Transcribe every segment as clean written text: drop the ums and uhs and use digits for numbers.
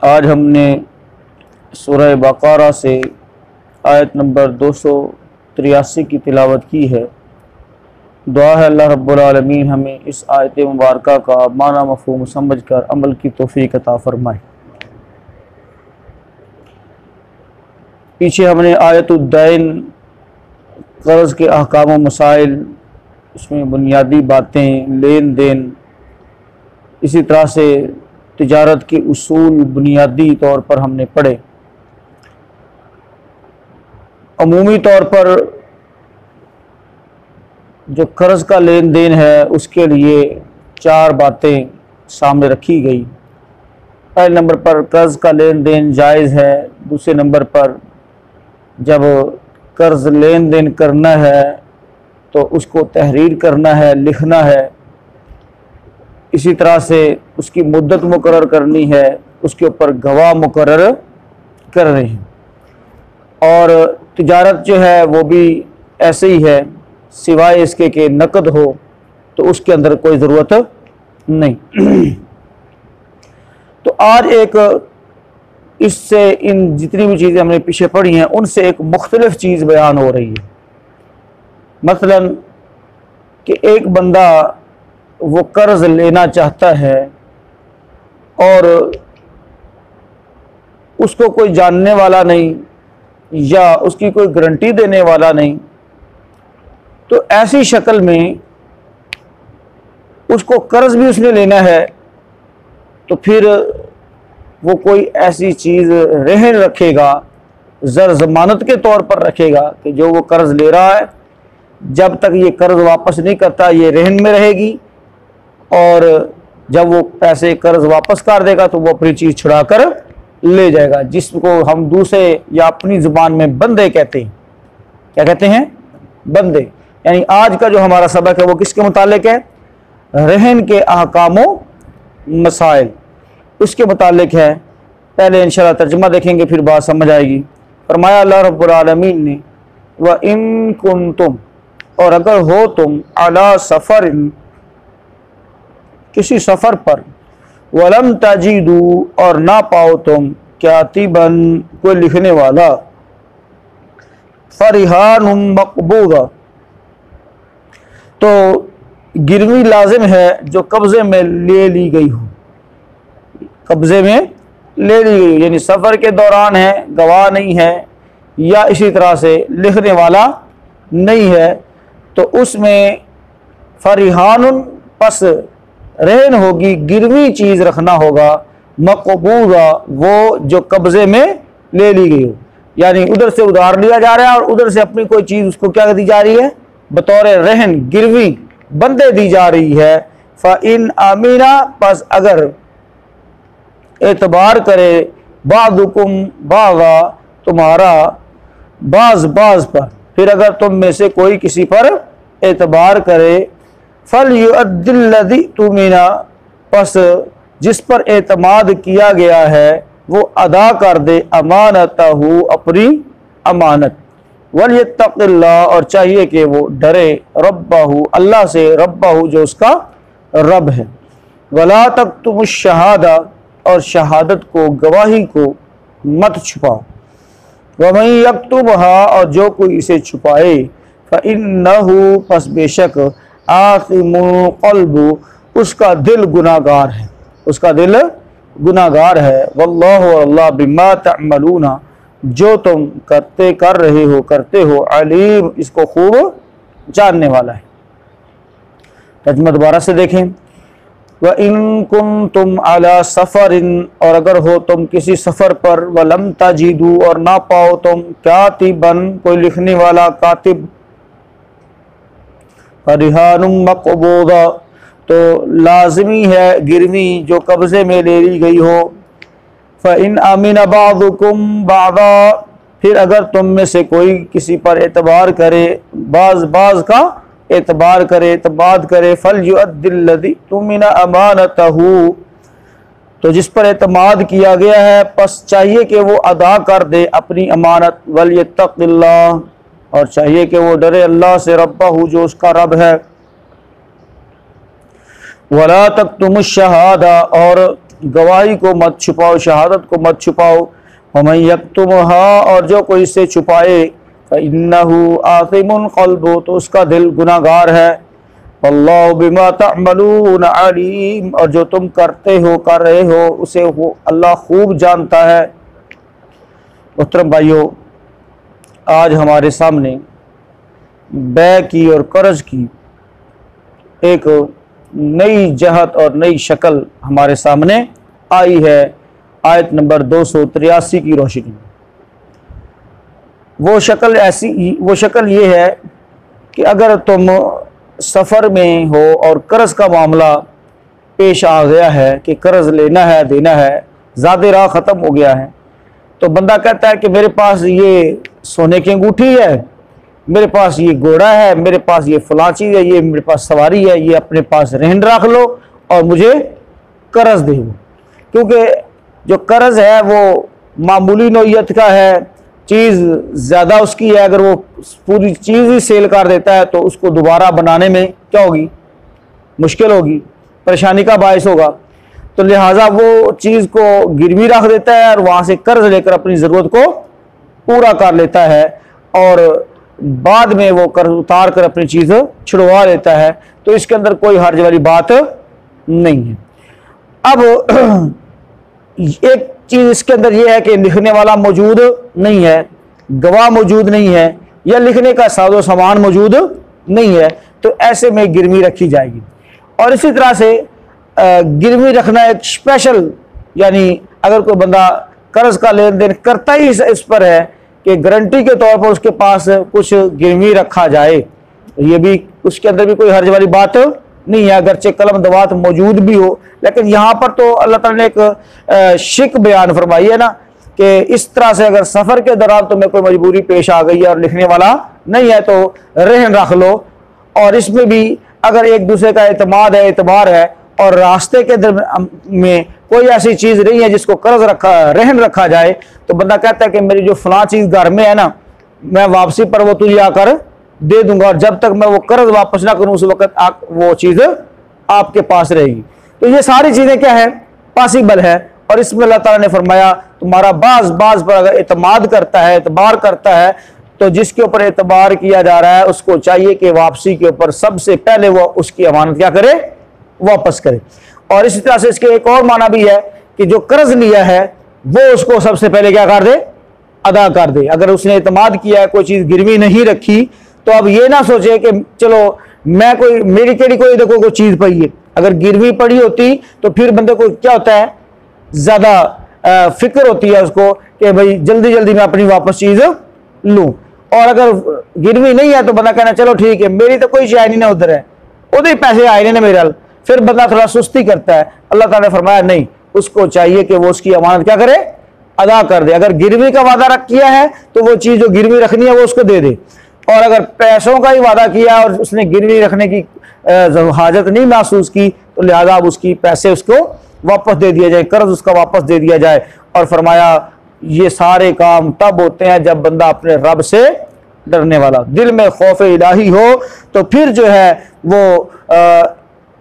आज हमने सूरह बक़रा से आयत नंबर 283 की तिलावत की है। दुआ है अल्लाह रब्बुल आलमीन हमें इस आयत मुबारक का माना मफ़हूम समझ कर अमल की तौफ़ीक़ अता फ़रमाए। पीछे हमने आयतुद्दैन, कर्ज़ के अहकाम व मसाइल, उसमें बुनियादी बातें, लेन देन, इसी तरह से तिजारत के उसूल बुनियादी तौर पर हमने पढ़े। अमूमी तौर पर जो कर्ज़ का लेन देन है उसके लिए 4 बातें सामने रखी गई। पहले नंबर पर कर्ज़ का लेन देन जायज़ है। दूसरे नंबर पर जब कर्ज़ लेन देन करना है तो उसको तहरीर करना है, लिखना है। इसी तरह से उसकी मुद्दत मुकर्रर करनी है, उसके ऊपर गवाह मुकर्रर करने हैं। और तिजारत जो है वो भी ऐसे ही है, सिवाय इसके कि नकद हो तो उसके अंदर कोई ज़रूरत नहीं। तो आज एक इससे इन जितनी भी चीज़ें हमने पीछे पढ़ी हैं उनसे एक मुख्तलिफ चीज़ बयान हो रही है। मसलन कि एक बंदा वो कर्ज़ लेना चाहता है और उसको कोई जानने वाला नहीं या उसकी कोई गारंटी देने वाला नहीं, तो ऐसी शक्ल में उसको कर्ज़ भी उसने लेना है तो फिर वो कोई ऐसी चीज़ रहन रखेगा, ज़र ज़मानत के तौर पर रखेगा कि जो वो कर्ज़ ले रहा है जब तक ये कर्ज़ वापस नहीं करता ये रहन में रहेगी, और जब वो पैसे कर्ज़ वापस कर देगा तो वो अपनी चीज़ छुड़ा कर ले जाएगा, जिसको हम दूसरे या अपनी ज़ुबान में बंदे कहते हैं। क्या कहते हैं? बंदे। यानी आज का जो हमारा सबक है वो किसके मुतालिक है? रहन के अहकामो मसाइल, उसके मुतालिक है। पहले इंशाअल्लाह तर्जुमा देखेंगे फिर बात समझ आएगी। फरमाया अल्लाह रब्बुल आलमीन ने, व इन कुंतुम, और अगर हो तुम, अला सफ़र, किसी सफ़र पर, वलम तजीदू, और ना पाओ तुम, कातिबन, कोई लिखने वाला, फरिहानुम मक़बूदा, तो गिरवी लाजिम है जो कब्ज़े में ले ली गई हो, कब्ज़े में ले ली गई, यानी सफ़र के दौरान है, गवाह नहीं है या इसी तरह से लिखने वाला नहीं है, तो उसमें फरिहानुन, पस रहन होगी, गिरवी चीज़ रखना होगा, मक़बूदा, वो जो कब्ज़े में ले ली गई हो। यानी उधर से उधार लिया जा रहा है और उधर से अपनी कोई चीज़ उसको क्या दी जा रही है? बतौर रहन, गिरवी, बंदे दी जा रही है। फ़इन अमीना, पस अगर एतबार करे, बादुकुम बागा, तुम्हारा बाज बाज पर, फिर अगर तुम में से कोई किसी पर एतबार करे, फल युअद्दिल्लज़ी तुमिना, पस जिस पर एतमाद किया गया है वो अदा कर दे, अमानतहु, अपनी अमानत, वलियत्तक़िल्लाह, और चाहिए कि वो डरे, रब्बहु, अल्लाह से, रब्बहु जो उसका रब है, वला तक्तुमुश शहादा, और शहादत को, गवाही को मत छुपाओ, वमन यक्तुबहा, और जो कोई इसे छुपाए, फ़इन्नहु, पस बेशक, आसिमुल क़ल्बु, उसका दिल गुनाहगार है, उसका दिल गुनाहगार है। वल्लाहु, अल्लाह, बिमा तअमलूना, जो तुम कर रहे हो, करते हो, अलीम, इसको खूब जानने वाला है। तर्जुमा दोबारा से देखें। व इन कुंतुम अला सफ़रिन, और अगर हो तुम किसी सफ़र पर, वलम तजीदू, और ना पाओ तुम, कातिबन, कोई लिखने वाला, कातिब, फरिहानुम मक़बूदा, तो लाजमी है गिरवी जो कब्ज़े में ले ली गई हो। फ़इन अमीन बाज़ुकुम बाज़ा, फिर अगर तुम में से कोई किसी पर एतबार करे, बाज़ बाज़ का एतबार करे, एतबाद करे, फल युअद्दिल्लज़ी तुमिना अमानतहु, तो जिस पर एतमाद किया गया है पस चाहिए कि वो अदा कर दे अपनी अमानत, वलियत्तक़िल्लाह, और चाहिए कि वो डरे अल्लाह से, रब्बहु, जो उसका रब है, वला तक्तुमुश शहादा, और गवाही को मत छुपाओ, शहादत को मत छुपाओ। वमन यक्तुमहा, और जो कोई इसे छुपाए, फइन्नहु आसिमुन क़ल्बुहु, तो उसका दिल गुनाहगार है। वल्लाहु बिमा तअमलून अलीम, और जो तुम करते हो, कर रहे हो, उसे वो अल्लाह खूब जानता है। मोहतरम भाइयों, आज हमारे सामने बै की और कर्ज की एक नई जहत और नई शक्ल हमारे सामने आई है आयत नंबर 283 की रोशनी में। वो शक्ल ये है कि अगर तुम सफ़र में हो और कर्ज़ का मामला पेश आ गया है कि कर्ज़ लेना है, देना है, ज़्यादा राह ख़त्म हो गया है, तो बंदा कहता है कि मेरे पास ये सोने की अंगूठी है, मेरे पास ये घोड़ा है, मेरे पास ये फलां चीज़ है, ये मेरे पास सवारी है, ये अपने पास रहन रख लो और मुझे कर्ज़ दे दो। क्योंकि जो कर्ज़ है वो मामूली नौइयत का है, चीज़ ज़्यादा उसकी है। अगर वो पूरी चीज़ ही सेल कर देता है तो उसको दोबारा बनाने में क्या होगी, मुश्किल होगी, परेशानी का बायस होगा। तो लिहाजा वो चीज़ को गिरवी रख देता है और वहाँ से कर्ज लेकर अपनी ज़रूरत को पूरा कर लेता है और बाद में वो कर्ज उतार कर अपनी चीज़ छुड़वा लेता है। तो इसके अंदर कोई हर्ज वाली बात नहीं है। अब एक चीज़ इसके अंदर यह है कि लिखने वाला मौजूद नहीं है, गवाह मौजूद नहीं है, या लिखने का साजो सामान मौजूद नहीं है, तो ऐसे में गिरवी रखी जाएगी। और इसी तरह से गिरवी रखना एक स्पेशल, यानी अगर कोई बंदा कर्ज का लेन देन करता ही इस पर है कि गारंटी के तौर पर उसके पास कुछ गिरवी रखा जाए, ये भी उसके अंदर भी कोई हर्ज वाली बात नहीं है, अगरचे कलम दवात मौजूद भी हो। लेकिन यहाँ पर तो अल्लाह ताला ने एक शिक बयान फरमाई है ना कि इस तरह से अगर सफ़र के दौरान तुम्हें कोई मजबूरी पेश आ गई है और लिखने वाला नहीं है तो रहन रख लो। और इसमें भी अगर एक दूसरे का एतमाद है, एतबार है, और रास्ते के में कोई ऐसी चीज़ नहीं है जिसको कर्ज रहन रखा जाए, तो बंदा कहता है कि मेरी जो फलां चीज़ घर में है ना, मैं वापसी पर वो तुझे आकर दे दूंगा, और जब तक मैं वो कर्ज वापस ना करूं उस वक्त वो चीज़ आपके पास रहेगी। तो ये सारी चीज़ें क्या है, पॉसिबल है। और इसमें अल्लाह ताला ने फरमाया तुम्हारा बाज पर अगर एतमाद करता है, एतबार करता है, तो जिसके ऊपर एतबार किया जा रहा है उसको चाहिए कि वापसी के ऊपर सबसे पहले वो उसकी अमानत क्या करे, वापस करे। और इसी तरह से इसके एक और माना भी है कि जो कर्ज लिया है वो उसको सबसे पहले क्या कर दे, अदा कर दे। अगर उसने एतमाद किया है, कोई चीज़ गिरवी नहीं रखी, तो अब ये ना सोचे कि चलो मैं कोई मेरी केड़ी कोई देखो कोई चीज़ पड़ी है। अगर गिरवी पड़ी होती तो फिर बंदे को क्या होता है, ज़्यादा फिक्र होती है उसको कि भाई जल्दी जल्दी मैं अपनी वापस चीज़ लूँ। और अगर गिरवी नहीं है तो बंदा कहना चलो ठीक है, मेरी तो कोई शायद नहीं उधर है, उधर पैसे आए नहीं मेरे हाल, फिर बंदा थोड़ा सुस्ती करता है। अल्लाह ताला ने फरमाया नहीं, उसको चाहिए कि वो उसकी अमानत क्या करे, अदा कर दे। अगर गिरवी का वादा किया है तो वो चीज़ जो गिरवी रखनी है वो उसको दे दे, और अगर पैसों का ही वादा किया और उसने गिरवी रखने की हाजत नहीं महसूस की तो लिहाजा अब उसकी पैसे उसको वापस दे दिया जाए, कर्ज उसका वापस दे दिया जाए। और फरमाया ये सारे काम तब होते हैं जब बंदा अपने रब से डरने वाला, दिल में खौफ इलाही हो, तो फिर जो है वो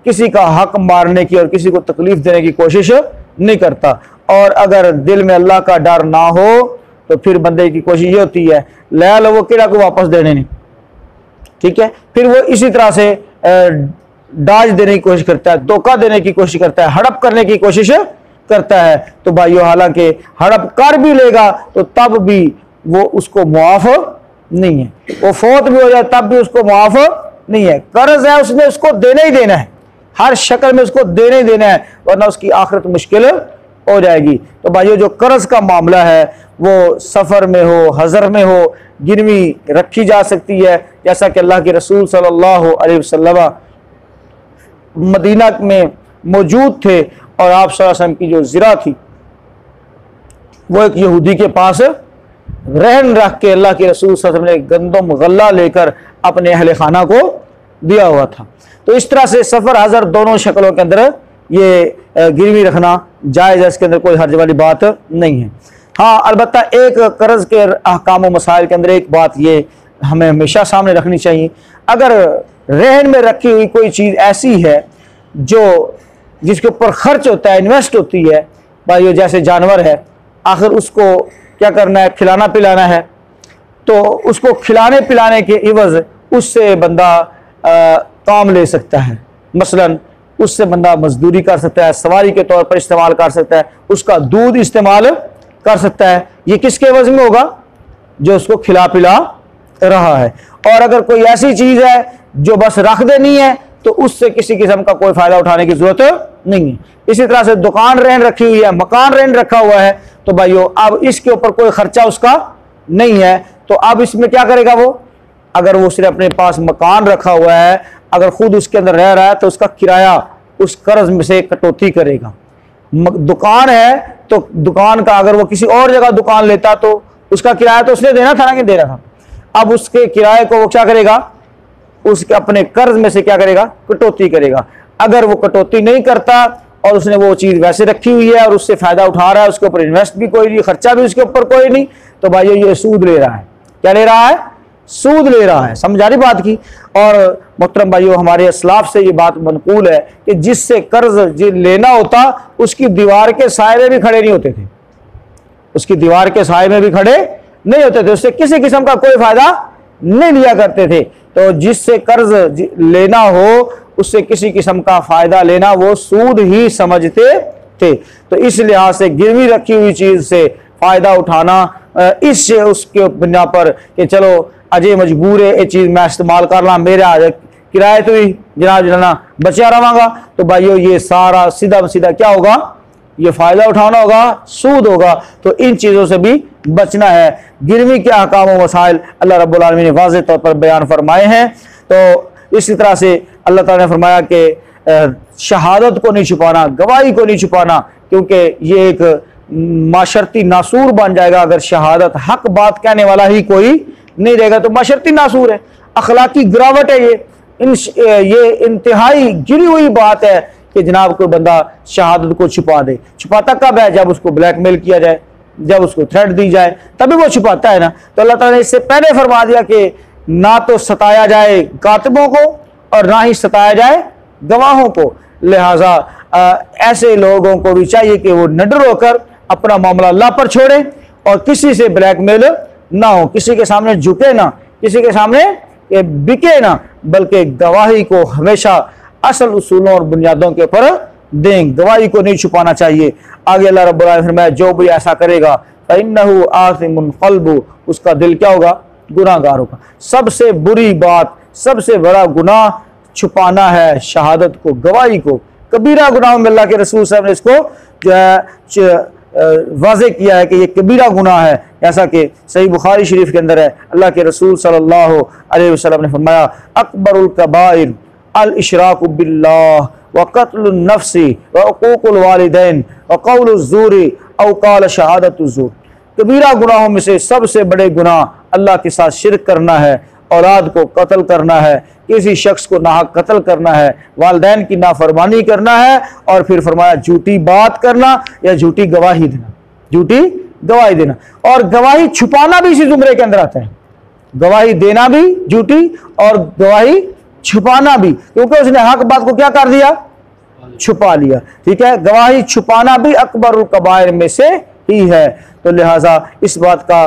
किसी का हक मारने की और किसी को तकलीफ देने की कोशिश नहीं करता। और अगर दिल में अल्लाह का डर ना हो तो फिर बंदे की कोशिश ये होती है ले लो वो किड़ा को वापस देने नहीं, ठीक है, फिर वो इसी तरह से डाज देने की कोशिश करता है, धोखा देने की कोशिश करता है, हड़प करने की कोशिश करता है। तो भाइयों हालांकि हड़प कर भी लेगा तो तब भी वो उसको मुआफ नहीं है, वो फौत भी हो जाए तब भी उसको मुआफ नहीं है। कर्ज है उसने उसको देना ही देना है, हर शक्ल में उसको देना ही देना है, वरना उसकी आखिरत मुश्किल हो जाएगी। तो भाइयों जो कर्ज का मामला है वो सफ़र में हो, हज़र में हो, गिरवी रखी जा सकती है। जैसा कि अल्लाह के रसूल सल्लल्लाहु अलैहि वसल्लम मदीना में मौजूद थे और आप सल्लल्लाहु अलैहि वसल्लम की जो ज़िरा थी वो एक यहूदी के पास रहन रख के अल्लाह के रसूल सल्लल्लाहु अलैहि वसल्लम ने गंदम गल्ला लेकर अपने अहले खाना को दिया हुआ था। तो इस तरह से सफ़र हज़र दोनों शक्लों के अंदर ये गिरवी रखना जायज़ है, इसके अंदर कोई हर्ज वाली बात नहीं है। हाँ, अलबत्ता एक कर्ज के अहकाम व मसाइल के अंदर एक बात ये हमें हमेशा सामने रखनी चाहिए, अगर रहन में रखी हुई कोई चीज़ ऐसी है जो जिसके ऊपर खर्च होता है, इन्वेस्ट होती है भाई, जैसे जानवर है, आखिर उसको क्या करना है, खिलाना पिलाना है, तो उसको खिलाने पिलाने के इवज उससे बंदा काम ले सकता है। मसलन उससे बंदा मजदूरी कर सकता है, सवारी के तौर पर इस्तेमाल कर सकता है, उसका दूध इस्तेमाल कर सकता है। ये किसके एवज में होगा? जो उसको खिला पिला रहा है। और अगर कोई ऐसी चीज है जो बस रख देनी है, तो उससे किसी किस्म का कोई फायदा उठाने की जरूरत नहीं है। इसी तरह से दुकान रेंट रखी हुई है, मकान रेंट रखा हुआ है, तो भाइयों अब इसके ऊपर कोई खर्चा उसका नहीं है, तो अब इसमें क्या करेगा वो? अगर वो सिर्फ अपने पास मकान रखा हुआ है, अगर खुद उसके अंदर रह रहा है, तो उसका किराया उस कर्ज में से कटौती करेगा। दुकान है तो दुकान का अगर वो किसी और जगह दुकान लेता तो उसका किराया तो उसने देना था ना, कि दे रहा था। अब उसके किराए को वो क्या करेगा? उसके अपने कर्ज में से क्या करेगा? कटौती करेगा। अगर वो कटौती नहीं करता और उसने वो चीज वैसे रखी हुई है और उससे फायदा उठा रहा है, उसके ऊपर इन्वेस्ट भी कोई नहीं, खर्चा भी उसके ऊपर कोई नहीं, तो भाई ये सूद ले रहा है। क्या ले रहा है? सूद ले रहा है। समझा रही बात की? और मोहतरम भाइयों, हमारे असलाफ से ये बात मनकूल है कि जिससे कर्ज लेना होता उसकी दीवार के साए में भी खड़े नहीं होते थे, उसकी दीवार के साए में भी खड़े नहीं होते थे, उससे किसी किस्म का कोई फायदा नहीं लिया करते थे। तो जिससे कर्ज लेना हो उससे किसी किस्म का फायदा लेना वो सूद ही समझते थे। तो इस लिहाज से गिरवी रखी हुई चीज से फायदा उठाना, इससे उसके बिना पर कि चलो अजय मजबूर है ये चीज मैं इस्तेमाल कर ला, मेरा किराए तो ही जनाब जना बचा रवांगा, तो भाइयों ये सारा सीधा सीधा क्या होगा? ये फायदा उठाना होगा, सूद होगा। तो इन चीजों से भी बचना है। गिरवी के अहकाम व वसाइल अल्लाह रब्बुल आलमीन ने वाज़ेह तौर पर बयान फरमाए हैं। तो इसी तरह से अल्लाह ताला ने फरमाया कि शहादत को नहीं छुपाना, गवाही को नहीं छुपाना, क्योंकि ये एक माशरती नासूर बन जाएगा। अगर शहादत हक बात कहने वाला ही कोई नहीं रहेगा तो माशरती नासूर है, अखलाकी गिरावट है। ये इंतहाई गिरी हुई बात है कि जनाब कोई बंदा शहादत को छुपा दे। छुपाता कब है? जब उसको ब्लैकमेल किया जाए, जब उसको थ्रेट दी जाए, तभी वो छुपाता है ना। तो अल्लाह ताला ने इससे पहले फरमा दिया कि ना तो सताया जाए कातिबों को और ना ही सताया जाए गवाहों को। लिहाजा ऐसे लोगों को भी चाहिए कि वो निडर होकर अपना मामला अल्लाह पर छोड़े और किसी से ब्लैकमेल ना हो, किसी के सामने झुके ना, किसी के सामने बिके ना, बल्कि गवाही को हमेशा असल उसूलों और बुनियादों के ऊपर दें। गवाही को नहीं छुपाना चाहिए। आगे अल्लाह रब्बुल आलमीन फरमाया जो भी ऐसा करेगा फइन्नहु आसिमुन क़ल्बु, उसका दिल क्या होगा? गुनाहगार होगा। सबसे बुरी बात, सबसे बड़ा गुनाह छुपाना है शहादत को, गवाही को। कबीरा गुनाह में अल्लाह के रसूल साहब ने इसको जो है वाज़े किया है कि ये कबीरा गुनाह है, ऐसा कि सही बुखारी शरीफ के अंदर है। अल्लाह के रसूल सल्लल्लाहु अलैहि वसल्लम ने फरमाया अकबरुल कबाइर अल इशराकु बिल्लाह व क़त्लुन नफ्सी व उक़ूक़ुल वालिदैन व क़ौलुज़ ज़ूरी औ क़ाल शहादतुज़ ज़ूर। कबीरा गुनाहों में से सबसे बड़े गुनाह अल्लाह के साथ शिरक करना है, औलाद को कत्ल करना है, किसी शख्स को नाहक कत्ल करना है, वालिदैन की नाफरमानी करना है, और फिर फरमाया झूठी बात करना या झूठी गवाही देना, झूठी गवाही देना। और गवाही छुपाना भी इसी जुमरे के अंदर आता है। गवाही देना भी झूठी और गवाही छुपाना भी, क्योंकि उसने हक बात को क्या कर दिया? छुपा लिया। ठीक है, गवाही छुपाना भी अकबरुल कबाइर में से ही है। तो लिहाजा इस बात का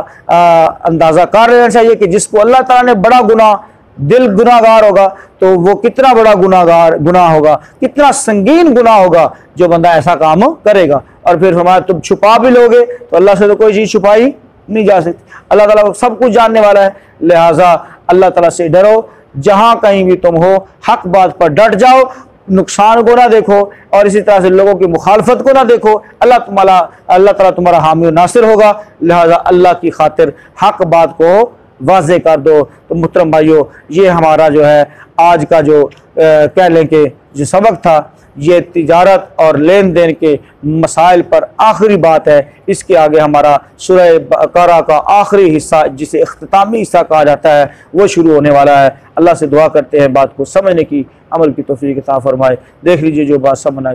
अंदाजा कर लेना चाहिए कि जिसको अल्लाह ताला ने बड़ा गुनाह, दिल गुनाहगार होगा, तो वो कितना बड़ा गुनाह होगा, कितना संगीन गुनाह होगा जो बंदा ऐसा काम करेगा। और फिर हमारा तुम छुपा भी लोगे तो अल्लाह से तो कोई चीज़ छुपाई नहीं जा सकती। अल्लाह ताला सब कुछ जानने वाला है। लिहाजा अल्लाह ताला से डरो, जहाँ कहीं भी तुम हो हक बात पर डट जाओ, नुकसान को ना देखो और इसी तरह से लोगों की मुखालफत को ना देखो। अल्लाह ताला तुम्हारा हामी और नासिर होगा। लिहाजा अल्लाह की खातिर हक बात को वाज़े कर दो। तो मुहतरम भाइयों, ये हमारा जो है आज का जो कह लें कि जो सबक था, ये तिजारत और लेन देन के मसाइल पर आखिरी बात है। इसके आगे हमारा सूरह बकरा का आखिरी हिस्सा, जिसे इख्तितामी हिस्सा कहा जाता है, वो शुरू होने वाला है। अल्लाह से दुआ करते हैं बात को समझने की, अमल की तौफीक अता फरमाए। देख लीजिए जो बात समझ